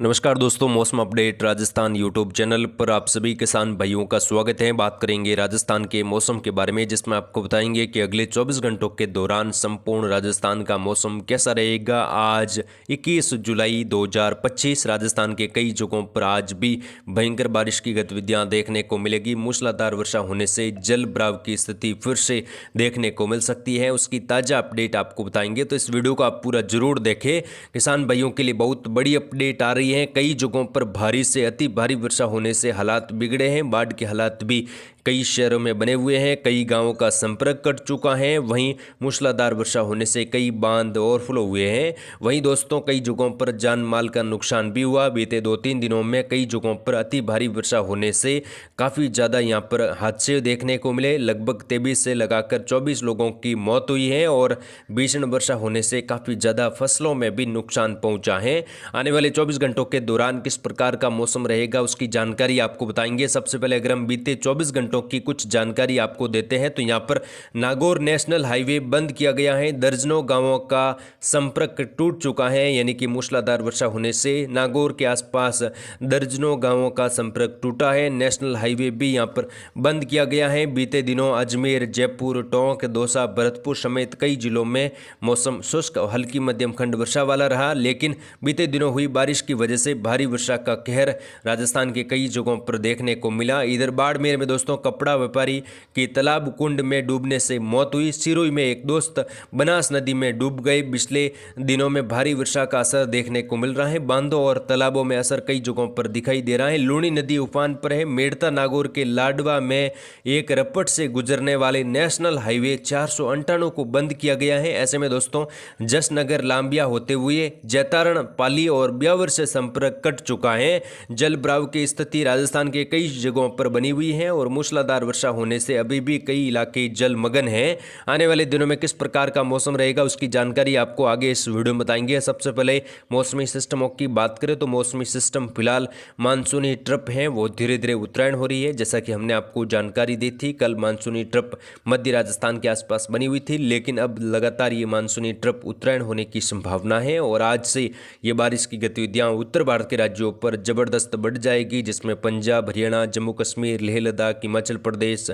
नमस्कार दोस्तों, मौसम अपडेट राजस्थान यूट्यूब चैनल पर आप सभी किसान भाइयों का स्वागत है। बात करेंगे राजस्थान के मौसम के बारे में, जिसमें आपको बताएंगे कि अगले 24 घंटों के दौरान संपूर्ण राजस्थान का मौसम कैसा रहेगा। आज 21 जुलाई 2025 राजस्थान के कई जगहों पर आज भी भयंकर बारिश की गतिविधियां देखने को मिलेगी। मूसलाधार वर्षा होने से जल भराव की स्थिति फिर से देखने को मिल सकती है। उसकी ताज़ा अपडेट आपको बताएंगे, तो इस वीडियो को आप पूरा जरूर देखें। किसान भाइयों के लिए बहुत बड़ी अपडेट आ रही है। कई जगहों पर भारी से अति भारी वर्षा होने से हालात बिगड़े हैं। बाढ़ के हालात भी कई शहरों में बने हुए हैं। कई गांवों का संपर्क कट चुका है। वहीं मूसलाधार वर्षा होने से कई बांध ओवरफ्लो हुए हैं। वहीं दोस्तों, कई जगहों पर जान माल का नुकसान भी हुआ। बीते 2-3 दिनों में कई जगहों पर अति भारी वर्षा होने से काफ़ी ज़्यादा यहां पर हादसे देखने को मिले। लगभग 23 से लगाकर 24 लोगों की मौत हुई है और भीषण वर्षा होने से काफ़ी ज़्यादा फसलों में भी नुकसान पहुंचा है। आने वाले 24 घंटों के दौरान किस प्रकार का मौसम रहेगा, उसकी जानकारी आपको बताएंगे। सबसे पहले अगर हम बीते 24 घंटों की कुछ जानकारी आपको देते हैं, तो यहां पर नागौर नेशनल हाईवे बंद किया गया है। दर्जनों गांवों का संपर्क टूट चुका है, यानी कि मूसलाधार वर्षा होने से नागौर के आसपास दर्जनों गांवों का संपर्क टूटा है। नेशनल हाईवे भी यहां पर बंद किया गया है। बीते दिनों अजमेर, जयपुर, टोंक, दौसा, भरतपुर समेत कई जिलों में मौसम शुष्क और हल्की मध्यम खंड वर्षा वाला रहा, लेकिन बीते दिनों हुई बारिश की वजह से भारी वर्षा का कहर राजस्थान के कई जगहों पर देखने को मिला। इधर बाड़मेर में दोस्तों कपड़ा व्यापारी की तालाब कुंड में डूबने से मौत हुई। सिरोही में एक दोस्त बनास नदी में डूब गए। पिछले दिनों में भारी वर्षा का असर देखने को मिल रहा है। बांधों और तालाबों में असर कई जगहों पर दिखाई दे रहा है। लूणी नदी उफान पर है। मेड़ता नागौर के लाडवा में एक रपट से गुजरने वाले नेशनल हाईवे 498 को बंद किया गया है। ऐसे में दोस्तों जसनगर लांबिया होते हुए जैतारण, पाली और ब्यावर से संपर्क कट चुका है। जल भराव की स्थिति राजस्थान के कई जगहों पर बनी हुई है और मूसलाधार वर्षा होने से अभी भी कई इलाके जलमग्न हैं। आने वाले दिनों में किस प्रकार का मौसम रहेगा, उसकी जानकारी आपको आगे इस वीडियो में बताएंगे। सबसे पहले मौसमी सिस्टमों की बात करें तो मौसमी सिस्टम फिलहाल मानसूनी ट्रप है, वो धीरे धीरे उत्तरायण हो रही है। जैसा कि हमने आपको जानकारी दी थी, कल मानसूनी ट्रप मध्य राजस्थान के आसपास बनी हुई थी, लेकिन अब लगातार ये मानसूनी ट्रप उत्तरायण होने की संभावना है और आज से ये बारिश की गतिविधियां उत्तर भारत के राज्यों पर जबरदस्त बढ़ जाएगी, जिसमें पंजाब, हरियाणा, जम्मू कश्मीर, लेह लद्दाख, हिमाचल प्रदेश,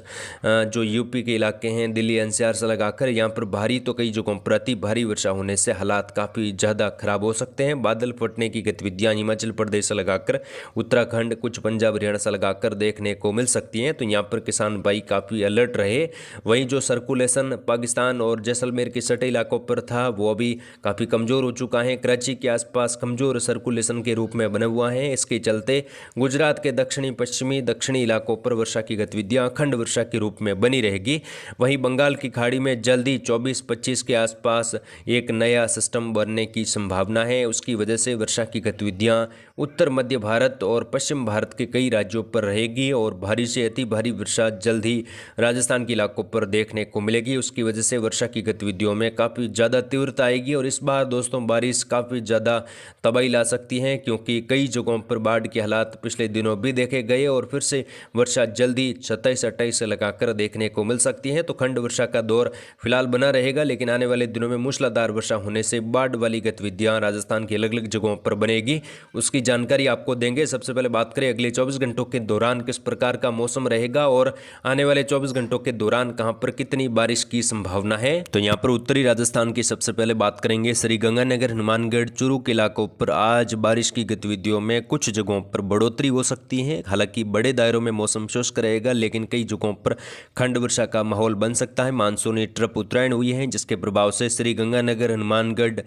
जो यूपी के इलाके हैं, दिल्ली एनसीआर से लगाकर यहाँ पर भारी तो कई जगहों पर अति भारी वर्षा होने से हालात काफ़ी ज़्यादा खराब हो सकते हैं। बादल फटने की गतिविधियां हिमाचल प्रदेश से लगाकर उत्तराखंड, कुछ पंजाब हरियाणा से लगाकर देखने को मिल सकती हैं, तो यहाँ पर किसान भाई काफ़ी अलर्ट रहे। वहीं जो सर्कुलेशन पाकिस्तान और जैसलमेर के सटे इलाकों पर था, वो अभी काफ़ी कमज़ोर हो चुका है। कराची के आसपास कमज़ोर सर्कुलेशन के रूप में बना हुआ है। इसके चलते गुजरात के दक्षिणी पश्चिमी दक्षिणी इलाकों पर वर्षा की गतिविधियां अखंड वर्षा के रूप में बनी रहेगी। वहीं बंगाल की खाड़ी में जल्दी 24-25 के आसपास एक नया सिस्टम बनने की संभावना है। उसकी वजह से वर्षा की गतिविधियां उत्तर मध्य भारत और पश्चिम भारत के कई राज्यों पर रहेगी और भारी से अति भारी वर्षा जल्द ही राजस्थान के इलाकों पर देखने को मिलेगी। उसकी वजह से वर्षा की गतिविधियों में काफ़ी ज़्यादा तीव्रता आएगी और इस बार दोस्तों बारिश काफ़ी ज़्यादा तबाही ला सकती है, क्योंकि कई जगहों पर बाढ़ के हालात पिछले दिनों भी देखे गए और फिर से वर्षा जल्दी 27-28 से लगाकर देखने को मिल सकती है। तो खंड वर्षा का दौर फिलहाल बना रहेगा, लेकिन आने वाले दिनों में मूसलाधार वर्षा होने से बाढ़ वाली गतिविधियां राजस्थान की अलग अलग जगहों पर बनेगी, उसकी जानकारी आपको देंगे। सबसे पहले बात करें अगले 24 घंटों के दौरान किस प्रकार का मौसम रहेगा और आने वाले 24 घंटों के दौरान कहां पर कितनी बारिश की संभावना है। तो यहां पर उत्तरी राजस्थान की सबसे पहले बात करेंगे। श्रीगंगानगर, हनुमानगढ़, चूरू के इलाकों पर आज बारिश की गतिविधियों में कुछ जगहों पर बढ़ोतरी हो सकती है। हालांकि बड़े दायरों में मौसम शुष्क रहेगा, लेकिन कई जगहों पर खंड वर्षा का माहौल बन सकता है। मानसूनी ट्रप उत्तरायण हुई है, जिसके प्रभाव से श्रीगंगानगर, हनुमानगढ़,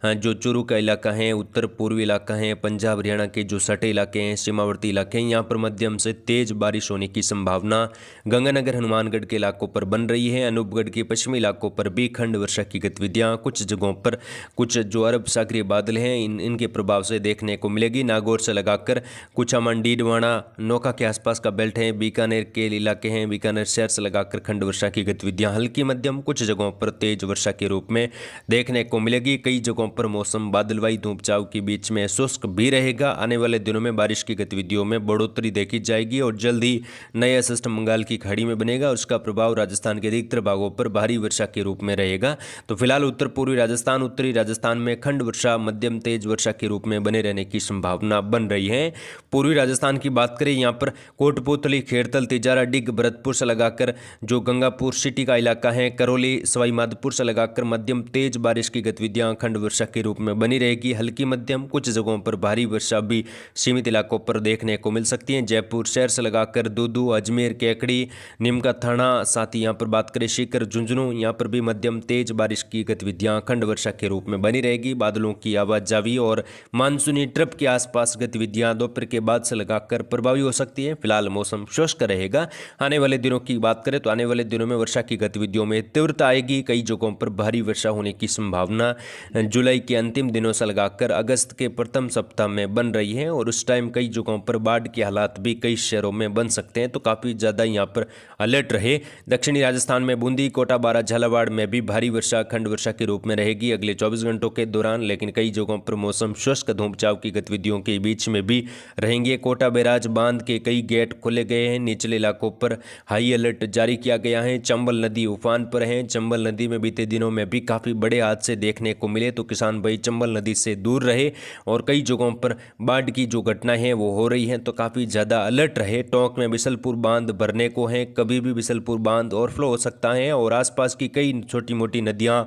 जो चूरू का इलाका है, उत्तर पूर्वी इलाका है, पंजाब हरियाणा के जो सटे इलाके हैं, सीमावर्ती इलाके हैं, यहाँ पर मध्यम से तेज बारिश होने की संभावना गंगानगर, हनुमानगढ़ के इलाकों पर बन रही है। अनूपगढ़ के पश्चिमी इलाकों पर भी खंड वर्षा की गतिविधियां कुछ जगहों पर, कुछ जो अरब सागरीय बादल हैं इनके प्रभाव से देखने को मिलेगी। नागौर से लगाकर कुछ अमन, डीडवाना, नौका के आसपास का बेल्ट है, बीकानेर के इलाके हैं बीकानेर शहर से लगाकर खंड वर्षा की गतिविधियां हल्की मध्यम, कुछ जगहों पर तेज वर्षा के रूप में देखने को मिलेगी। कई जगहों पर मौसम बादलवाई धूप छांव के बीच में शुष्क भी रहेगा। आने वाले दिनों में बारिश की गतिविधियों में बढ़ोतरी देखी जाएगी और जल्द ही नया सिस्टम बंगाल की खाड़ी में बनेगा और उसका प्रभाव राजस्थान के अधिकतर भागों पर भारी वर्षा के रूप में रहेगा। तो फिलहाल उत्तर पूर्वी राजस्थान, उत्तरी राजस्थान में खंड वर्षा मध्यम तेज वर्षा के रूप में बने रहने की संभावना बन रही है। पूर्वी राजस्थान की बात करें, यहाँ पर कोटपूतली, खेड़तल, तिजारा, डिग, भरतपुर से लगाकर जो गंगापुर सिटी का इलाका है, करौली, सवाई माधोपुर से लगाकर मध्यम तेज बारिश की गतिविधियां खंड वर्षा के रूप में बनी रहेगी। हल्की मध्यम, कुछ जगहों पर भारी वर्षा भी सीमित इलाकों पर देखने को मिल सकती है। जयपुर शहर से लगाकर दूदू, अजमेर, केकड़ी, नीमका थाना, साथ ही यहाँ पर बात करें सीकर, झुंझुनू, यहाँ पर भी मध्यम तेज बारिश की गतिविधियां खंड वर्षा के रूप में बनी रहेगी। बादलों की आवाजावी और मानसूनी ट्रप के आसपास गतिविधियां दोपहर के बाद से लगाकर प्रभावी हो सकती है। फिलहाल मौसम शुष्क रहेगा। आने वाले दिनों की बात करें तो आने वाले दिनों में वर्षा की गतिविधियों में तीव्रता आएगी। कई जगहों पर भारी वर्षा होने की संभावना जुलाई के अंतिम दिनों से लगाकर अगस्त के प्रथम सप्ताह में बन रही है और उस टाइम कई जगहों पर बाढ़ के हालात भी कई शहरों में बन सकते हैं। तो काफ़ी ज़्यादा यहाँ पर अलर्ट रहे। दक्षिणी राजस्थान में बूंदी, कोटा, बारां, झालावाड़ में भी भारी वर्षा खंड वर्षा के रूप में रहेगी अगले 24 घंटों के दौरान, लेकिन कई जगहों पर मौसम शुष्क धूप छांव की गतिविधियों के बीच में भी रहेंगे। कोटा बैराज बांध के कई गेट खोले गए हैं। निचले इलाकों पर हाई अलर्ट जारी किया गया है। चंबल नदी उफान पर है। चंबल नदी में बीते दिनों में भी काफ़ी बड़े हादसे देखने को मिले, तो किसान भाई चंबल नदी से दूर रहे और कई जगहों पर बाढ़ की जो घटनाएं हैं वो हो रही हैं, तो काफ़ी ज़्यादा अलर्ट रहे। टोंक में बिसलपुर बांध भरने को है, कभी भी बिसलपुर बांध ओवरफ्लो हो सकता है और आसपास की कई छोटी मोटी नदियां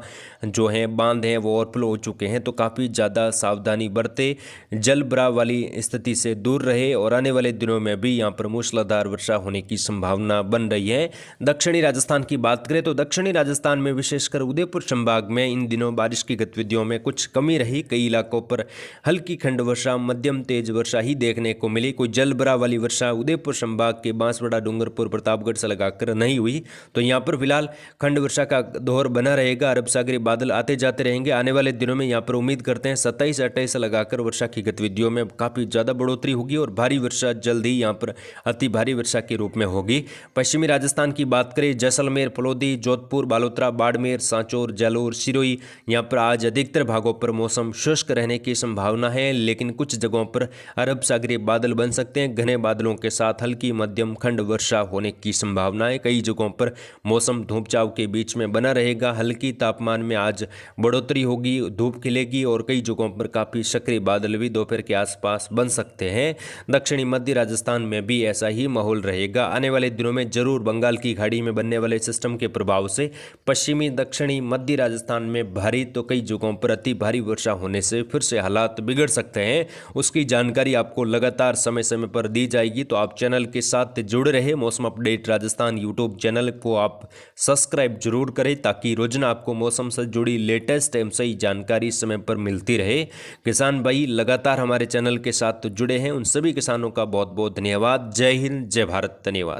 जो हैं, बांध हैं, वो ओवरफ्लो हो चुके हैं, तो काफ़ी ज़्यादा सावधानी बरते, जल भराव वाली स्थिति से दूर रहे और आने वाले दिनों में भी यहाँ पर मूसलाधार वर्षा होने की संभावना बन रही है। दक्षिणी राजस्थान की बात करें तो दक्षिणी राजस्थान में विशेषकर उदयपुर संभाग में इन दिनों बारिश की गतिविधियों में कुछ कमी रही। कई इलाकों पर हल्की खंड वर्षा, मध्यम तेज वर्षा ही देखने को मिली। कोई जल भराव वाली वर्षा उदयपुर संभाग के बांसवाड़ा, डूंगरपुर, प्रतापगढ़ से लगाकर नहीं हुई। तो यहाँ पर फिलहाल खंड वर्षा का दौर बना रहेगा। अरब सागरी बादल आते जाते रहेंगे। आने वाले दिनों में यहाँ पर उम्मीद करते हैं 27-28 से लगाकर वर्षा की गतिविधियों में काफ़ी ज़्यादा बढ़ोतरी होगी और भारी वर्षा जल्द ही यहाँ पर अति भारी वर्षा के रूप में होगी। पश्चिमी राजस्थान की बात करें, जैसलमेर, फलोदी, जोधपुर, बालोतरा, बाड़मेर, सांचौर, जालोर, सिरोही, यहाँ पर आज अधिकतर भागों पर मौसम शुष्क रहने की संभावना है, लेकिन कुछ जगहों पर अरब सागरीय बादल बन सकते हैं। घने बादलों के साथ हल्की मध्यम खंड वर्षा होने की संभावना है। कई जगहों पर मौसम धूप छांव के बीच में बना रहेगा। हल्की तापमान में आज बढ़ोतरी होगी, धूप खिलेगी और कई जगहों पर काफ़ी सक्रिय बादल भी दोपहर के आसपास बन सकते हैं। दक्षिणी मध्य राजस्थान में भी ऐसा ही माहौल रहेगा। आने वाले दिनों में जरूर बंगाल की खाड़ी में बनने वाले सिस्टम के प्रभाव से पश्चिमी, दक्षिणी, मध्य राजस्थान में भारी तो कई जगहों पर अति भारी वर्षा होने से फिर से हालात बिगड़ सकते हैं। उसकी जानकारी आपको लगातार समय समय पर दी जाएगी, तो आप चैनल के साथ जुड़े रहे। मौसम अपडेट राजस्थान यूट्यूब चैनल को आप सब्सक्राइब जरूर करें ताकि रोजाना आपको मौसम से जुड़ी लेटेस्ट एवं सही जानकारी समय पर मिलती रहे। किसान भाई लगातार हमारे चैनल के साथ जुड़े हैं, उन सभी किसानों का बहुत बहुत धन्यवाद। जय हिंद, जय भारत, धन्यवाद।